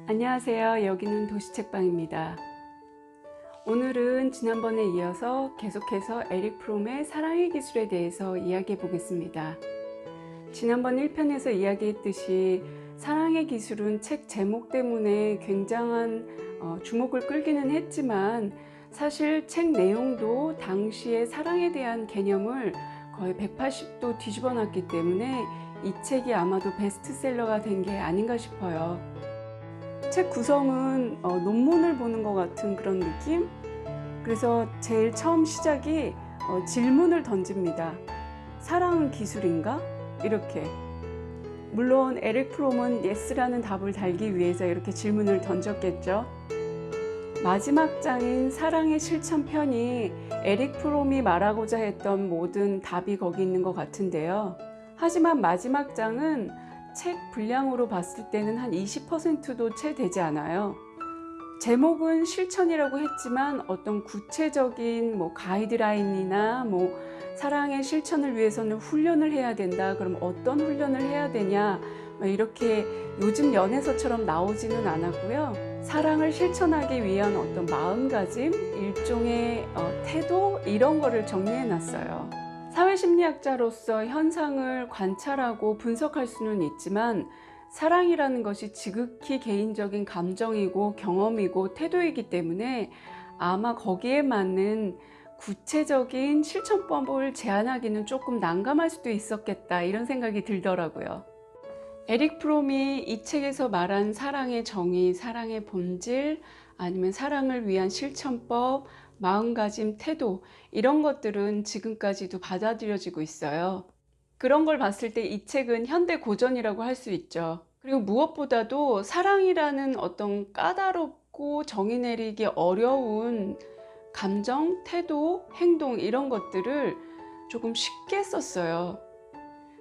안녕하세요. 여기는 도시책방입니다. 오늘은 지난번에 이어서 계속해서 에릭 프롬의 사랑의 기술에 대해서 이야기해 보겠습니다. 지난번 1편에서 이야기했듯이 사랑의 기술은 책 제목 때문에 굉장한 주목을 끌기는 했지만 사실 책 내용도 당시의 사랑에 대한 개념을 거의 180도 뒤집어 놨기 때문에 이 책이 아마도 베스트셀러가 된 게 아닌가 싶어요. 책 구성은 논문을 보는 것 같은 그런 느낌? 그래서 제일 처음 시작이 질문을 던집니다. 사랑은 기술인가? 이렇게. 물론 에릭 프롬은 yes라는 답을 달기 위해서 이렇게 질문을 던졌겠죠. 마지막 장인 사랑의 실천 편이 에릭 프롬이 말하고자 했던 모든 답이 거기 있는 것 같은데요. 하지만 마지막 장은 책 분량으로 봤을 때는 한 20%도 채 되지 않아요. 제목은 실천이라고 했지만 어떤 구체적인 가이드라인이나 사랑의 실천을 위해서는 훈련을 해야 된다. 그럼 어떤 훈련을 해야 되냐? 이렇게 요즘 연애서처럼 나오지는 않았고요. 사랑을 실천하기 위한 어떤 마음가짐, 일종의 태도 이런 거를 정리해 놨어요. 사회심리학자로서 현상을 관찰하고 분석할 수는 있지만 사랑이라는 것이 지극히 개인적인 감정이고 경험이고 태도이기 때문에 아마 거기에 맞는 구체적인 실천법을 제안하기는 조금 난감할 수도 있었겠다 이런 생각이 들더라고요. 에릭 프롬이 이 책에서 말한 사랑의 정의, 사랑의 본질, 아니면 사랑을 위한 실천법, 마음가짐, 태도 이런 것들은 지금까지도 받아들여지고 있어요. 그런 걸 봤을 때 이 책은 현대 고전이라고 할 수 있죠. 그리고 무엇보다도 사랑이라는 어떤 까다롭고 정의 내리기 어려운 감정, 태도, 행동 이런 것들을 조금 쉽게 썼어요.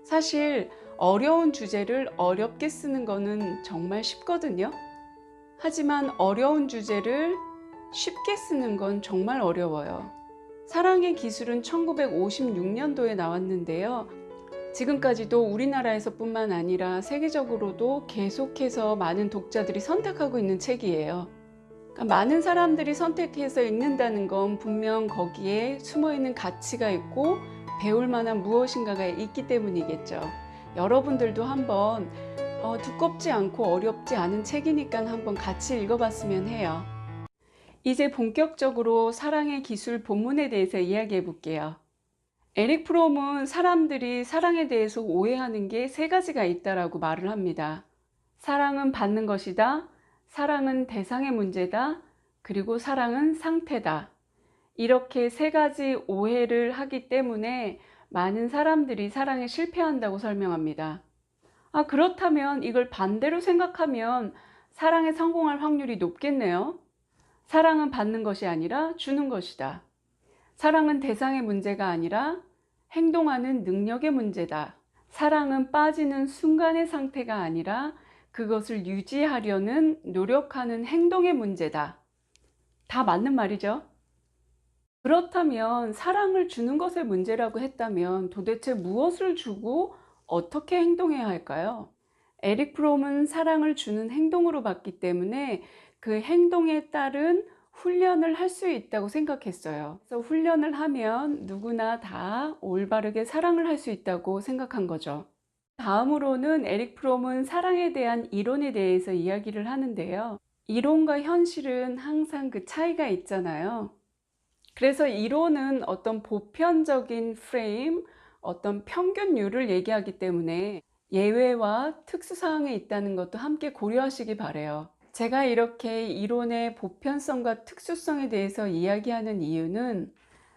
사실 어려운 주제를 어렵게 쓰는 거는 정말 쉽거든요. 하지만 어려운 주제를 쉽게 쓰는 건 정말 어려워요. 사랑의 기술은 1956년도에 나왔는데요. 지금까지도 우리나라에서 뿐만 아니라 세계적으로도 계속해서 많은 독자들이 선택하고 있는 책이에요. 그러니까 많은 사람들이 선택해서 읽는다는 건 분명 거기에 숨어있는 가치가 있고 배울 만한 무엇인가가 있기 때문이겠죠. 여러분들도 한번 두껍지 않고 어렵지 않은 책이니까 한번 같이 읽어봤으면 해요. 이제 본격적으로 사랑의 기술 본문에 대해서 이야기해 볼게요. 에릭 프롬은 사람들이 사랑에 대해서 오해하는 게 세 가지가 있다라고 말을 합니다. 사랑은 받는 것이다. 사랑은 대상의 문제다. 그리고 사랑은 상태다. 이렇게 세 가지 오해를 하기 때문에 많은 사람들이 사랑에 실패한다고 설명합니다. 그렇다면 이걸 반대로 생각하면 사랑에 성공할 확률이 높겠네요. 사랑은 받는 것이 아니라 주는 것이다. 사랑은 대상의 문제가 아니라 행동하는 능력의 문제다. 사랑은 빠지는 순간의 상태가 아니라 그것을 유지하려는 노력하는 행동의 문제다. 다 맞는 말이죠. 그렇다면 사랑을 주는 것의 문제라고 했다면 도대체 무엇을 주고 어떻게 행동해야 할까요? 에릭 프롬은 사랑을 주는 행동으로 봤기 때문에 그 행동에 따른 훈련을 할 수 있다고 생각했어요. 그래서 훈련을 하면 누구나 다 올바르게 사랑을 할 수 있다고 생각한 거죠. 다음으로는 에릭 프롬은 사랑에 대한 이론에 대해서 이야기를 하는데요. 이론과 현실은 항상 그 차이가 있잖아요. 그래서 이론은 어떤 보편적인 프레임, 어떤 평균율을 얘기하기 때문에 예외와 특수사항이 있다는 것도 함께 고려하시기 바라요. 제가 이렇게 이론의 보편성과 특수성에 대해서 이야기하는 이유는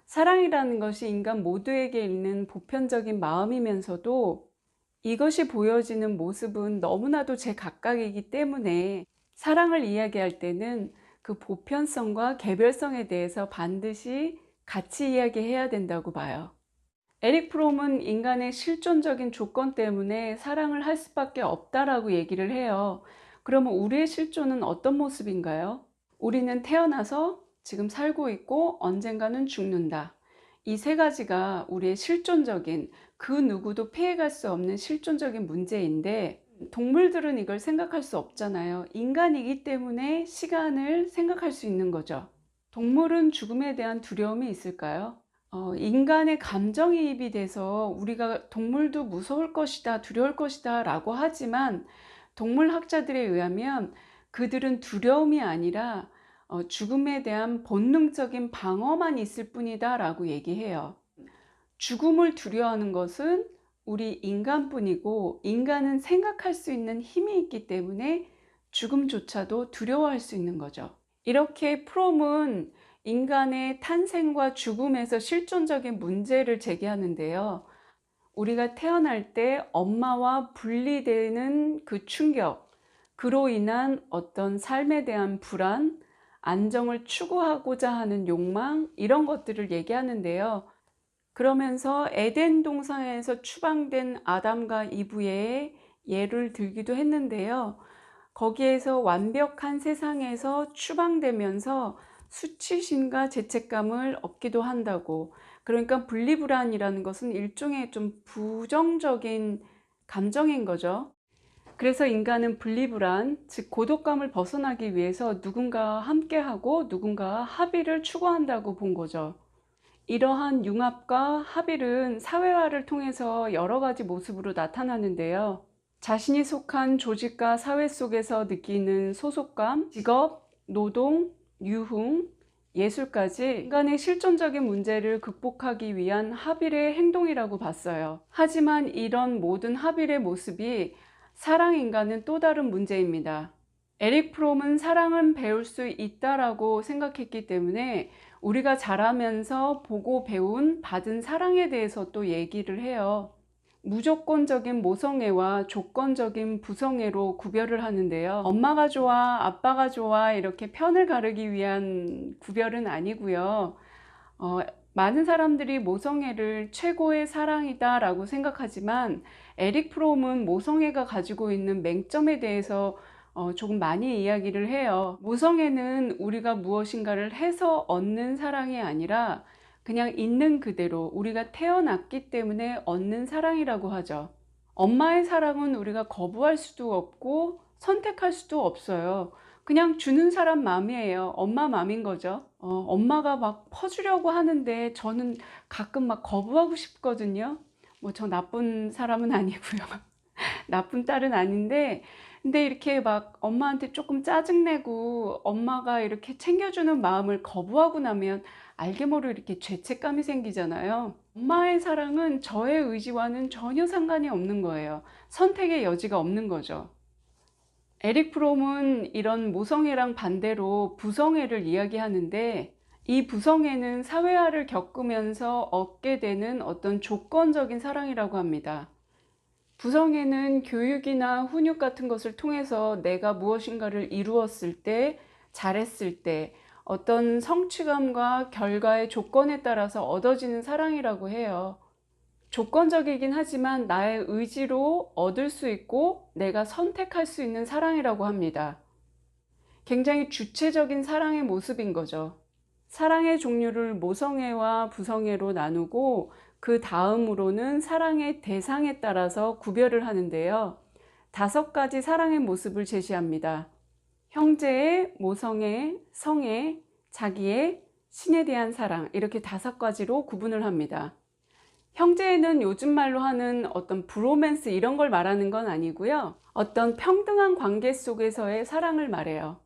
사랑이라는 것이 인간 모두에게 있는 보편적인 마음이면서도 이것이 보여지는 모습은 너무나도 제각각이기 때문에 사랑을 이야기할 때는 그 보편성과 개별성에 대해서 반드시 같이 이야기해야 된다고 봐요. 에릭 프롬은 인간의 실존적인 조건 때문에 사랑을 할 수밖에 없다라고 얘기를 해요. 그러면 우리의 실존은 어떤 모습인가요? 우리는 태어나서 지금 살고 있고 언젠가는 죽는다. 이 세 가지가 우리의 실존적인, 그 누구도 피해갈 수 없는 실존적인 문제인데 동물들은 이걸 생각할 수 없잖아요. 인간이기 때문에 시간을 생각할 수 있는 거죠. 동물은 죽음에 대한 두려움이 있을까요? 인간의 감정이입이 돼서 우리가 동물도 무서울 것이다, 두려울 것이다 라고 하지만 동물학자들에 의하면 그들은 두려움이 아니라 죽음에 대한 본능적인 방어만 있을 뿐이다 라고 얘기해요. 죽음을 두려워하는 것은 우리 인간뿐이고, 인간은 생각할 수 있는 힘이 있기 때문에 죽음조차도 두려워할 수 있는 거죠. 이렇게 프롬은 인간의 탄생과 죽음에서 실존적인 문제를 제기하는데요. 우리가 태어날 때 엄마와 분리되는 그 충격, 그로 인한 어떤 삶에 대한 불안, 안정을 추구하고자 하는 욕망, 이런 것들을 얘기하는데요. 그러면서 에덴 동산에서 추방된 아담과 이브의 예를 들기도 했는데요. 거기에서 완벽한 세상에서 추방되면서 수치심과 죄책감을 얻기도 한다고. 그러니까 분리불안이라는 것은 일종의 좀 부정적인 감정인 거죠. 그래서 인간은 분리불안, 즉 고독감을 벗어나기 위해서 누군가와 함께하고 누군가와 합의를 추구한다고 본 거죠. 이러한 융합과 합일은 사회화를 통해서 여러 가지 모습으로 나타나는데요. 자신이 속한 조직과 사회 속에서 느끼는 소속감, 직업, 노동, 유흥, 예술까지 인간의 실존적인 문제를 극복하기 위한 합일의 행동이라고 봤어요. 하지만 이런 모든 합일의 모습이 사랑인간은 또 다른 문제입니다. 에릭 프롬은 사랑은 배울 수 있다라고 생각했기 때문에 우리가 자라면서 보고 배운 받은 사랑에 대해서 또 얘기를 해요. 무조건적인 모성애와 조건적인 부성애로 구별을 하는데요. 엄마가 좋아, 아빠가 좋아 이렇게 편을 가르기 위한 구별은 아니고요. 많은 사람들이 모성애를 최고의 사랑이다 라고 생각하지만 에릭 프롬은 모성애가 가지고 있는 맹점에 대해서 조금 많이 이야기를 해요. 모성애는 우리가 무엇인가를 해서 얻는 사랑이 아니라 그냥 있는 그대로 우리가 태어났기 때문에 얻는 사랑이라고 하죠. 엄마의 사랑은 우리가 거부할 수도 없고 선택할 수도 없어요. 그냥 주는 사람 마음이에요. 엄마 마음인 거죠. 엄마가 막 퍼주려고 하는데 저는 가끔 막 거부하고 싶거든요. 뭐 저 나쁜 사람은 아니고요. 나쁜 딸은 아닌데, 근데 이렇게 막 엄마한테 조금 짜증내고 엄마가 이렇게 챙겨주는 마음을 거부하고 나면 알게 모르게 이렇게 죄책감이 생기잖아요. 엄마의 사랑은 저의 의지와는 전혀 상관이 없는 거예요. 선택의 여지가 없는 거죠. 에릭 프롬은 이런 모성애랑 반대로 부성애를 이야기하는데, 이 부성애는 사회화를 겪으면서 얻게 되는 어떤 조건적인 사랑이라고 합니다. 부성애는 교육이나 훈육 같은 것을 통해서 내가 무엇인가를 이루었을 때, 잘했을 때 어떤 성취감과 결과의 조건에 따라서 얻어지는 사랑이라고 해요. 조건적이긴 하지만 나의 의지로 얻을 수 있고 내가 선택할 수 있는 사랑이라고 합니다. 굉장히 주체적인 사랑의 모습인 거죠. 사랑의 종류를 모성애와 부성애로 나누고 그 다음으로는 사랑의 대상에 따라서 구별을 하는데요. 5가지 사랑의 모습을 제시합니다. 형제애, 모성애, 성애, 자기애, 신에 대한 사랑, 이렇게 5가지로 구분을 합니다. 형제애는 요즘 말로 하는 어떤 브로맨스 이런 걸 말하는 건 아니고요. 어떤 평등한 관계 속에서의 사랑을 말해요.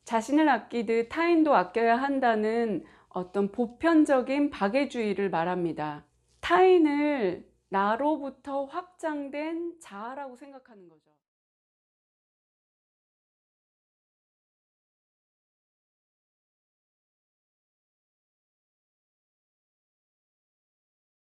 자신을 아끼듯 타인도 아껴야 한다는 어떤 보편적인 박애주의를 말합니다. 타인을 나로부터 확장된 자아라고 생각하는 거죠.